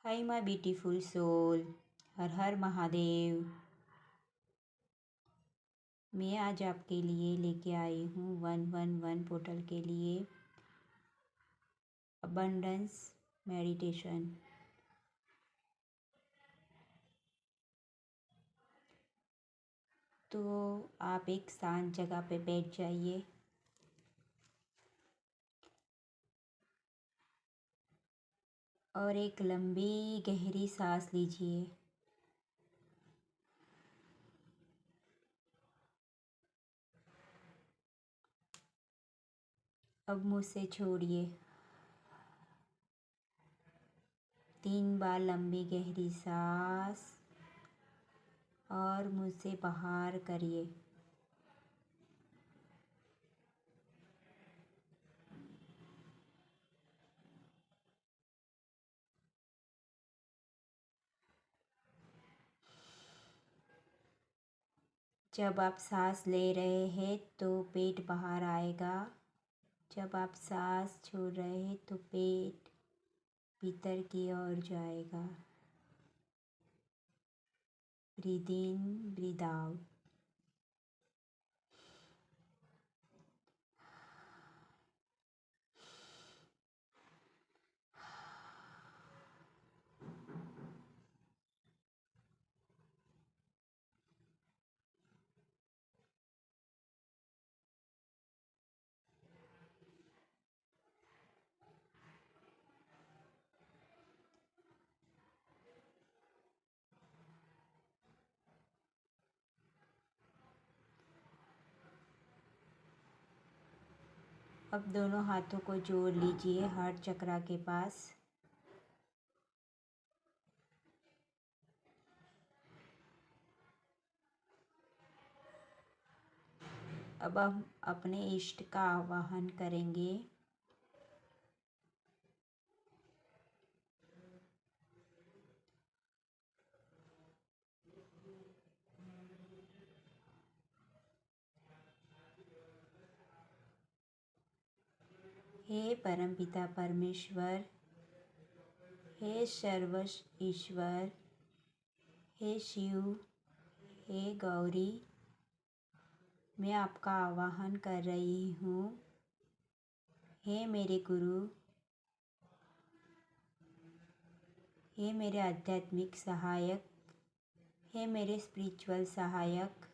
Hi my beautiful soul. Har Har Mahadev. मैं आज आपके लिए लेके आई हूँ 111 पोर्टल के लिए अबंडेंस मेडिटेशन। तो आप एक शांत जगह पे बैठ जाइए और एक लंबी गहरी सांस लीजिए। अब मुझसे छोड़िए। 3 बार लंबी गहरी सांस और मुझसे बाहर करिए। जब आप सांस ले रहे हैं तो पेट बाहर आएगा। जब आप सांस छोड़ रहे हैं तो पेट भीतर की ओर जाएगा। Breathe in, breathe out. अब दोनों हाथों को जोड़ लीजिए हार्ट चक्रा के पास। अब हम अपने इष्ट का आवाहन करेंगे। हे परमपिता परमेश्वर, हे सर्वश ईश्वर, हे शिव, हे गौरी, मैं आपका आवाहन कर रही हूँ। हे मेरे गुरु, हे मेरे आध्यात्मिक सहायक, हे मेरे स्पिरिचुअल सहायक,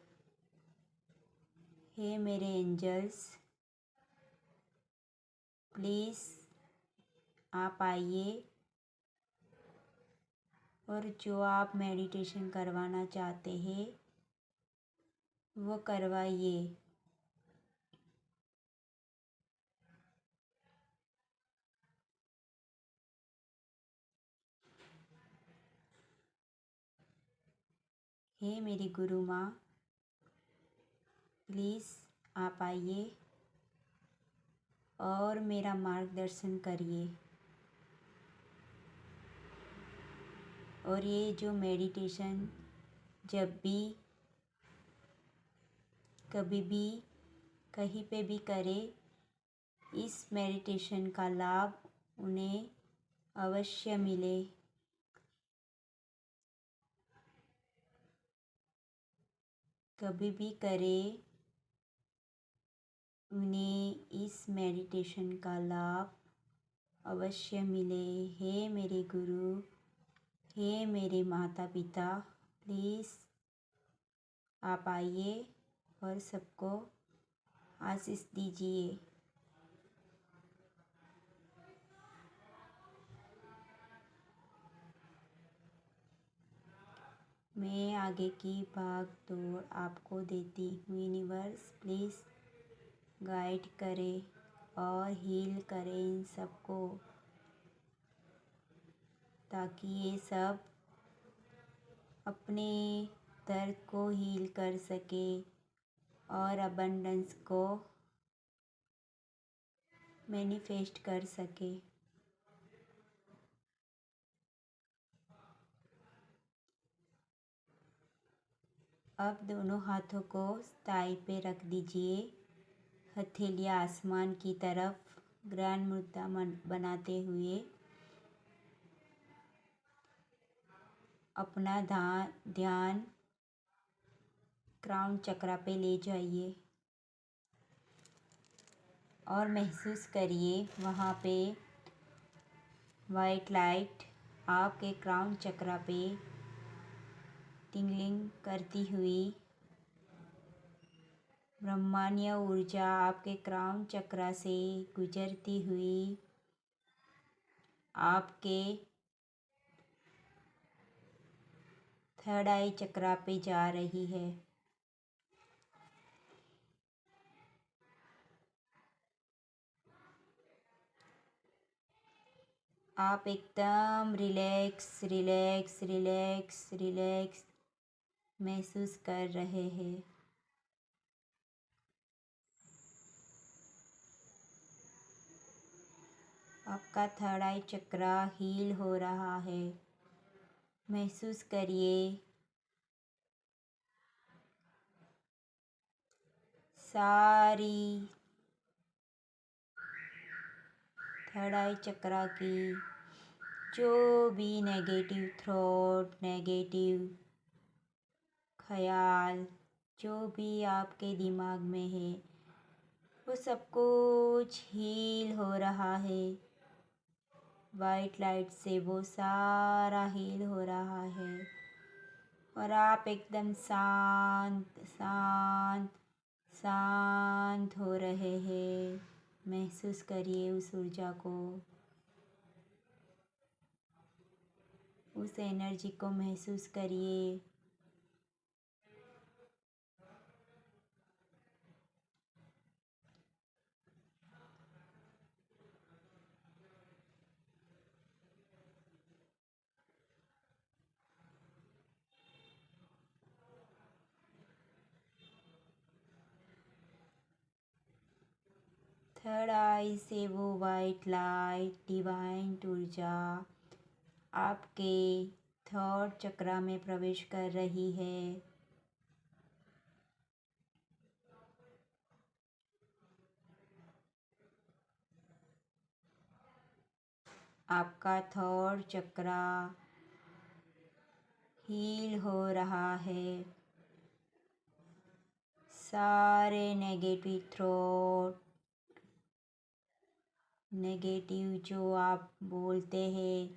हे मेरे एंजल्स, प्लीज़ आप आइए और जो आप मेडिटेशन करवाना चाहते हैं वो करवाइए। हे मेरी गुरु माँ, प्लीज़ आप आइए और मेरा मार्गदर्शन करिए। और ये जो मेडिटेशन जब भी कभी भी कहीं पे भी करे, इस मेडिटेशन का लाभ उन्हें अवश्य मिले। कभी भी करे उन्हें इस मेडिटेशन का लाभ अवश्य मिले। हे मेरे गुरु, हे मेरे माता पिता, प्लीज़ आप आइए और सबको आशीष दीजिए। मैं आगे की भाग दौड़ आपको देती हूँ। यूनिवर्स प्लीज़ गाइड करे और हील करें इन सबको, ताकि ये सब अपने दर्द को हील कर सके और अबंडेंस को मैनिफेस्ट कर सके। अब दोनों हाथों को थाई पे रख दीजिए। हथेली आसमान की तरफ ग्रैंड मुद्रा बनाते हुए अपना ध्यान क्राउन चक्र पे ले जाइए और महसूस करिए वहाँ पे वाइट लाइट आपके क्राउन चक्र पे टिंगलिंग करती हुई ब्रह्मांडीय ऊर्जा आपके क्राउन चक्र से गुजरती हुई आपके थर्ड आई चक्र पे जा रही है। आप एकदम रिलैक्स रिलैक्स रिलैक्स रिलैक्स महसूस कर रहे हैं। आपका थर्ड आई चक्र हील हो रहा है। महसूस करिए सारी थर्ड आई चक्र की जो भी नेगेटिव थॉट, नेगेटिव ख्याल जो भी आपके दिमाग में है वो सब कुछ हील हो रहा है। वाइट लाइट से वो सारा हील हो रहा है और आप एकदम शांत शांत शांत हो रहे हैं। महसूस करिए उस ऊर्जा को, उस एनर्जी को महसूस करिए। थर्ड आई से वो वाइट लाइट डिवाइन ऊर्जा आपके थर्ड चक्र में प्रवेश कर रही है। आपका थर्ड चक्र हील हो रहा है। सारे नेगेटिव थॉट, नेगेटिव जो आप बोलते हैं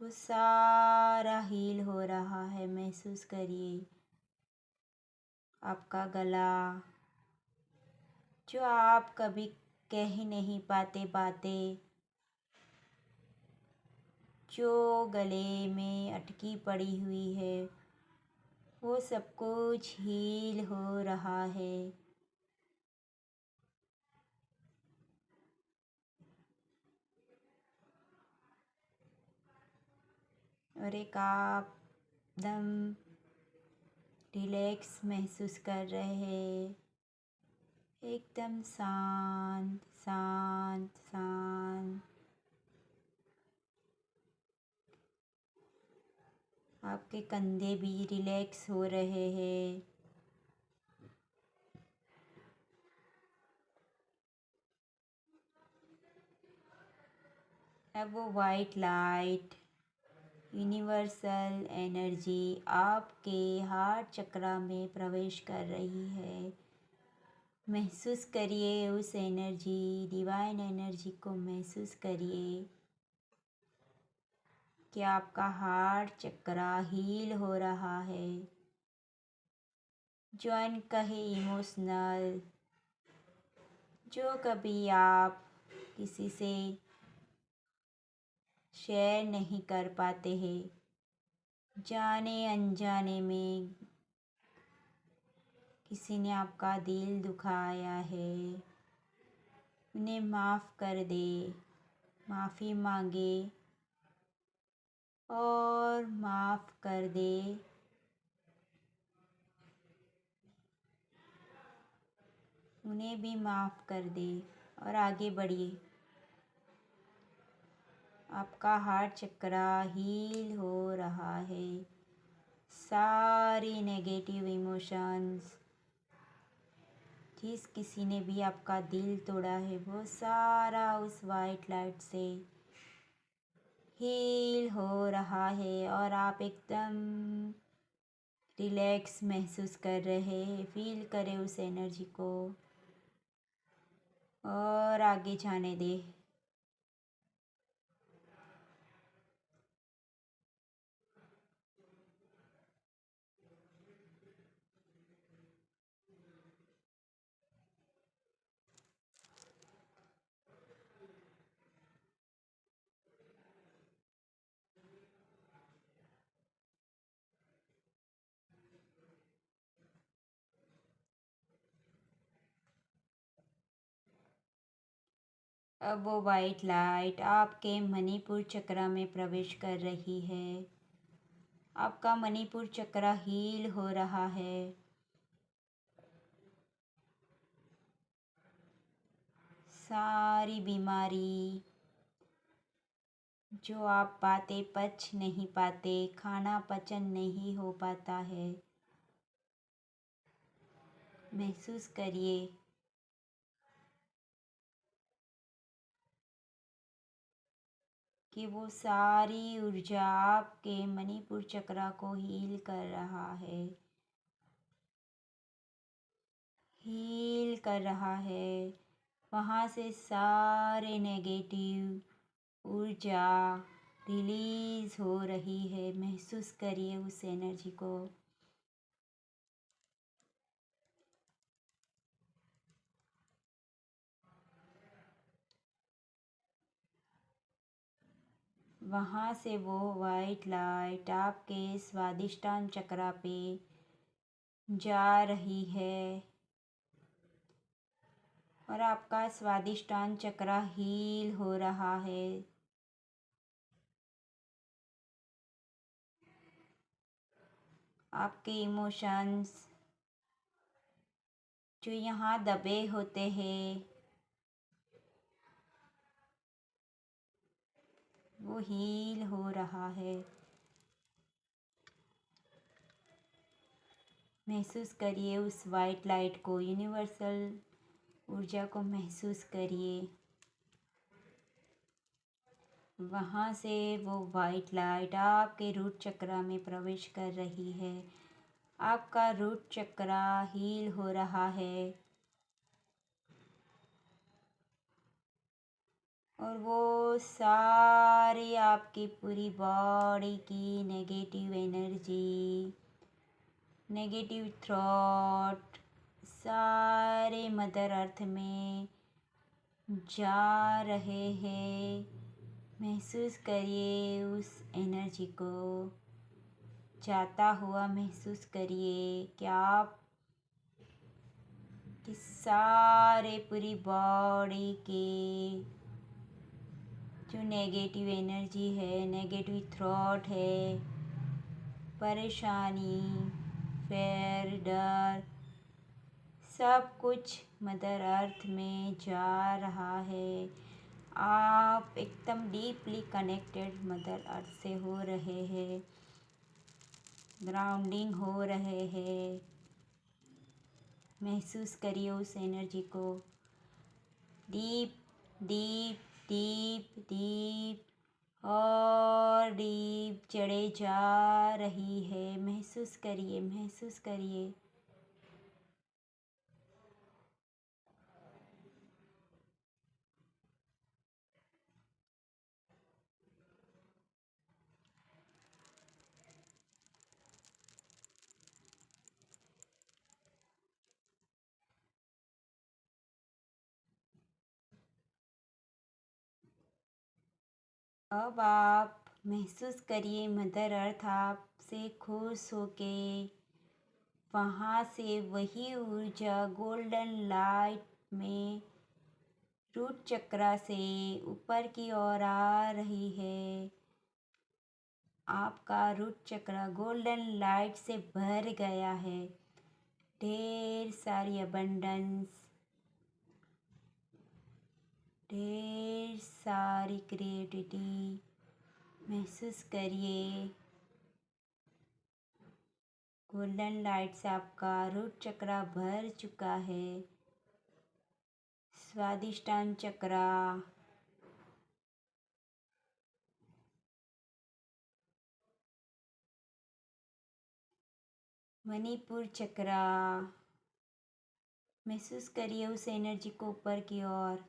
वो सारा हील हो रहा है। महसूस करिए आपका गला जो आप कभी कह नहीं पाते बातें, जो गले में अटकी पड़ी हुई है वो सब कुछ हील हो रहा है। और एक आप एकदम रिलैक्स महसूस कर रहे हैं। एकदम शांत शांत शांत। आपके कंधे भी रिलैक्स हो रहे हैं। अब वो वाइट लाइट यूनिवर्सल एनर्जी आपके हार्ट चक्र में प्रवेश कर रही है। महसूस करिए उस एनर्जी, डिवाइन एनर्जी को महसूस करिए कि आपका हार्ट चक्र हील हो रहा है। जो अनकहे इमोशनल, जो कभी आप किसी से शेयर नहीं कर पाते हैं, जाने अनजाने में किसी ने आपका दिल दुखाया है, उन्हें माफ़ कर दे, माफ़ी मांगे और माफ़ कर दे। उन्हें भी माफ़ कर दे और आगे बढ़िए। आपका हार्ट चक्र हील हो रहा है। सारी नेगेटिव इमोशंस, जिस किसी ने भी आपका दिल तोड़ा है वो सारा उस वाइट लाइट से हील हो रहा है और आप एकदम रिलैक्स महसूस कर रहे हैं। फील करें उस एनर्जी को और आगे जाने दे। अब वो वाइट लाइट आपके मणिपुर चक्र में प्रवेश कर रही है। आपका मणिपुर चक्र हील हो रहा है। सारी बीमारी जो आप बातें पच नहीं पाते, खाना पचन नहीं हो पाता है, महसूस करिए कि वो सारी ऊर्जा आपके मणिपुर चक्र को हील कर रहा है, हील कर रहा है। वहाँ से सारे नेगेटिव ऊर्जा रिलीज हो रही है। महसूस करिए उस एनर्जी को। वहाँ से वो वाइट लाइट आपके स्वादिष्टान चक्र पे जा रही है और आपका स्वादिष्टान चक्र हील हो रहा है। आपके इमोशंस जो यहाँ दबे होते हैं वो हील हो रहा है। महसूस करिए उस वाइट लाइट को, यूनिवर्सल ऊर्जा को महसूस करिए। वहाँ से वो वाइट लाइट आपके रूट चक्र में प्रवेश कर रही है। आपका रूट चक्र हील हो रहा है और वो सारी आपकी पूरी बॉडी की नेगेटिव एनर्जी, नेगेटिव थॉट सारे मदर अर्थ में जा रहे हैं। महसूस करिए उस एनर्जी को जाता हुआ। महसूस करिए कि आप कि सारे पूरी बॉडी के जो नेगेटिव एनर्जी है, नेगेटिव थॉट है, परेशानी, फेर, डर, सब कुछ मदर अर्थ में जा रहा है। आप एकदम डीपली कनेक्टेड मदर अर्थ से हो रहे हैं, ग्राउंडिंग हो रहे हैं। महसूस करिए उस एनर्जी को। डीप डीप डीप डीप और डीप चढ़े जा रही है। महसूस करिए, महसूस करिए। अब आप महसूस करिए मदर अर्थ आपसे खुश होके वहाँ से वही ऊर्जा गोल्डन लाइट में रूट चक्र से ऊपर की ओर आ रही है। आपका रूट चक्र गोल्डन लाइट से भर गया है। ढेर सारी अबंडेंस, ढेर सारी क्रिएटिविटी महसूस करिए। गोल्डन लाइट से आपका रूट चक्र भर चुका है। स्वादिष्टान चक्र मणिपुर चक्रा, महसूस करिए उस एनर्जी को ऊपर की ओर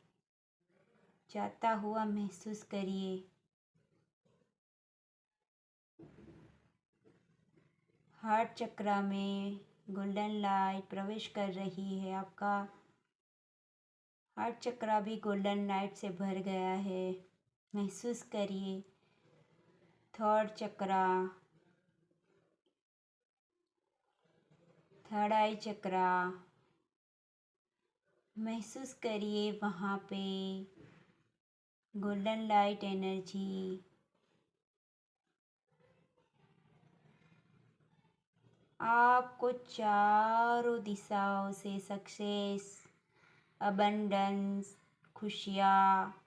जाता हुआ महसूस करिए। हार्ट चक्रा में गोल्डन लाइट प्रवेश कर रही है। आपका हार्ट चक्रा भी गोल्डन लाइट से भर गया है। महसूस करिए। थर्ड चक्रा, थर्ड आई चक्रा, महसूस करिए वहाँ पे गोल्डन लाइट एनर्जी। आपको चारों दिशाओं से सक्सेस, अबंडेंस, खुशियाँ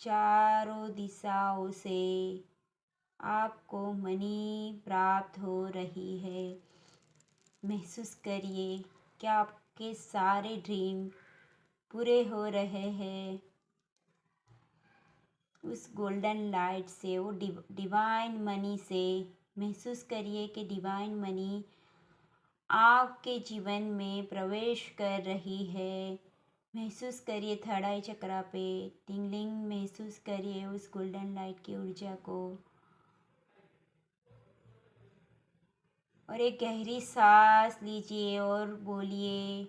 चारों दिशाओं से आपको मनी प्राप्त हो रही है। महसूस करिए कि आपके सारे ड्रीम पूरे हो रहे हैं उस गोल्डन लाइट से, वो डिवाइन मनी से। महसूस करिए कि डिवाइन मनी आपके जीवन में प्रवेश कर रही है। महसूस करिए थर्ड आई चक्रा पे टिंगलिंग, महसूस करिए उस गोल्डन लाइट की ऊर्जा को। और एक गहरी सांस लीजिए और बोलिए,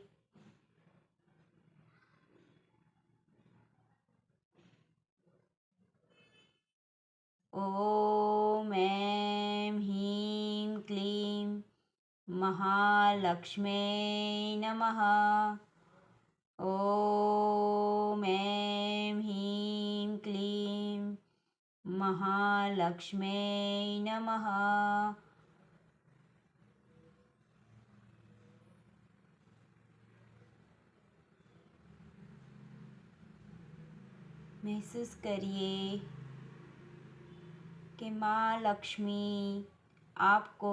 ओम ऐं ह्रीं क्लीं महालक्ष्मी नमः। ओम ऐं ह्रीं क्लीं महालक्ष्मी नमः। महसूस करिए कि माँ लक्ष्मी आपको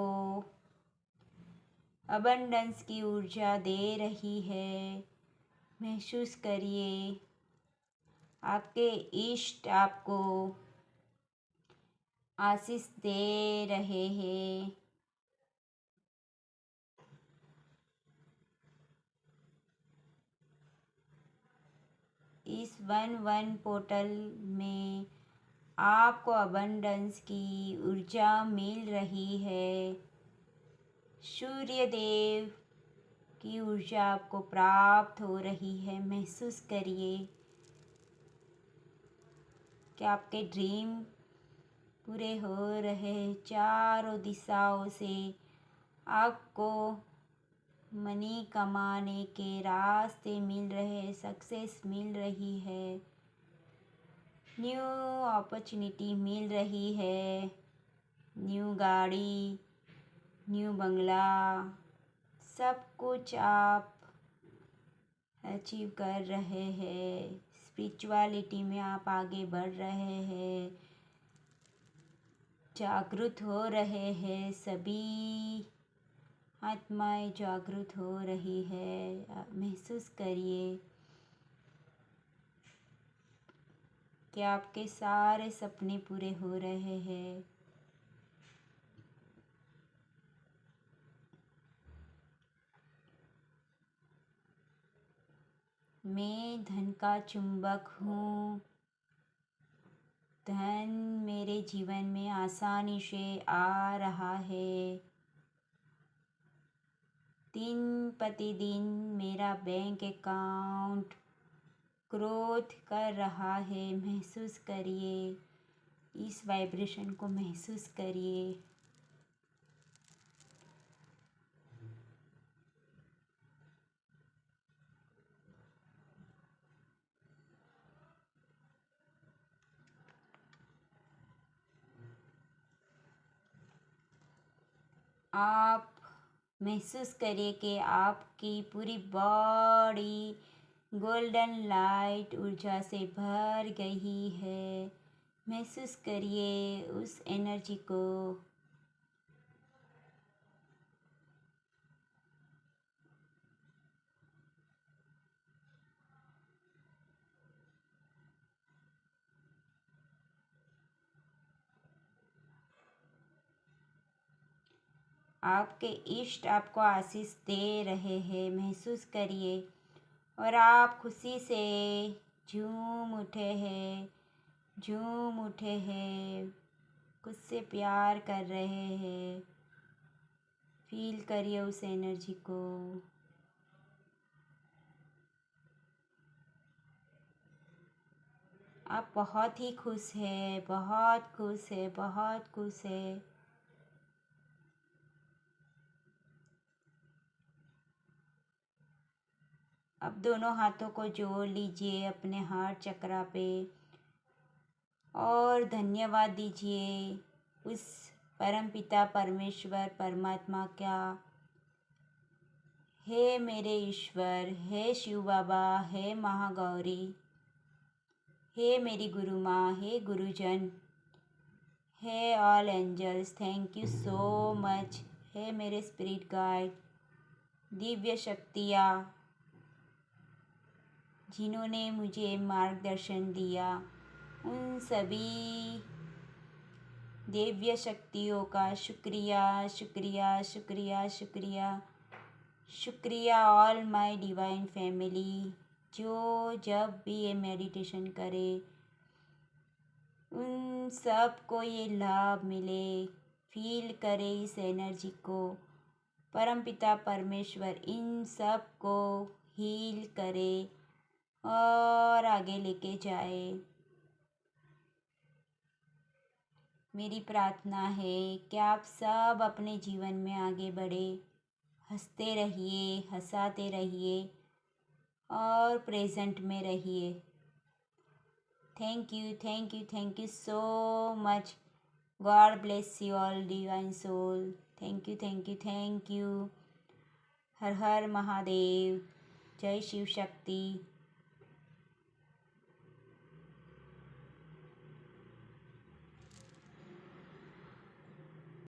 अबंडेंस की ऊर्जा दे रही है। महसूस करिए आपके इष्ट आपको आशीष दे रहे हैं। इस 1-1 पोर्टल में आपको अबंडेंस की ऊर्जा मिल रही है। सूर्य देव की ऊर्जा आपको प्राप्त हो रही है। महसूस करिए कि आपके ड्रीम पूरे हो रहे हैं। चारों दिशाओं से आपको मनी कमाने के रास्ते मिल रहे हैं, सक्सेस मिल रही है, न्यू अपॉर्चुनिटी मिल रही है, न्यू गाड़ी, न्यू बंगला, सब कुछ आप अचीव कर रहे हैं। स्पिरिचुअलिटी में आप आगे बढ़ रहे हैं, जागृत हो रहे हैं। सभी आत्माएं जागृत हो रही है। महसूस करिए कि आपके सारे सपने पूरे हो रहे हैं। मैं धन का चुंबक हूँ। धन मेरे जीवन में आसानी से आ रहा है। दिन प्रतिदिन मेरा बैंक अकाउंट ग्रोथ कर रहा है। महसूस करिए, इस वाइब्रेशन को महसूस करिए। आप महसूस करिए कि आपकी पूरी बॉडी गोल्डन लाइट ऊर्जा से भर गई है। महसूस करिए उस एनर्जी को। आपके इष्ट आपको आशीष दे रहे हैं, महसूस करिए। और आप खुशी से झूम उठे हैं, झूम उठे हैं, खुद से प्यार कर रहे हैं। फील करिए उस एनर्जी को। आप बहुत ही खुश है, बहुत खुश है, बहुत खुश है। अब दोनों हाथों को जोड़ लीजिए अपने हार्ट चक्रा पे और धन्यवाद दीजिए उस परमपिता परमेश्वर परमात्मा का। हे मेरे ईश्वर, हे शिव बाबा, हे महागौरी, हे मेरी गुरु माँ, हे गुरुजन, हे all angels, thank you so much. हे मेरे स्पिरिट गाइड, दिव्य शक्तियाँ जिन्होंने मुझे मार्गदर्शन दिया, उन सभी दिव्य शक्तियों का शुक्रिया, शुक्रिया, शुक्रिया, शुक्रिया, शुक्रिया। ऑल माय डिवाइन फैमिली जो जब भी ये मेडिटेशन करे उन सब को ये लाभ मिले। फील करे इस एनर्जी को। परमपिता परमेश्वर इन सब को हील करे और आगे लेके जाए। मेरी प्रार्थना है कि आप सब अपने जीवन में आगे बढ़े, हंसते रहिए, हंसाते रहिए और प्रेजेंट में रहिए। Thank you, thank you, thank you so much. God bless you all divine soul. Thank you, thank you, thank you. Har Har Mahadev. जय शिव शक्ति।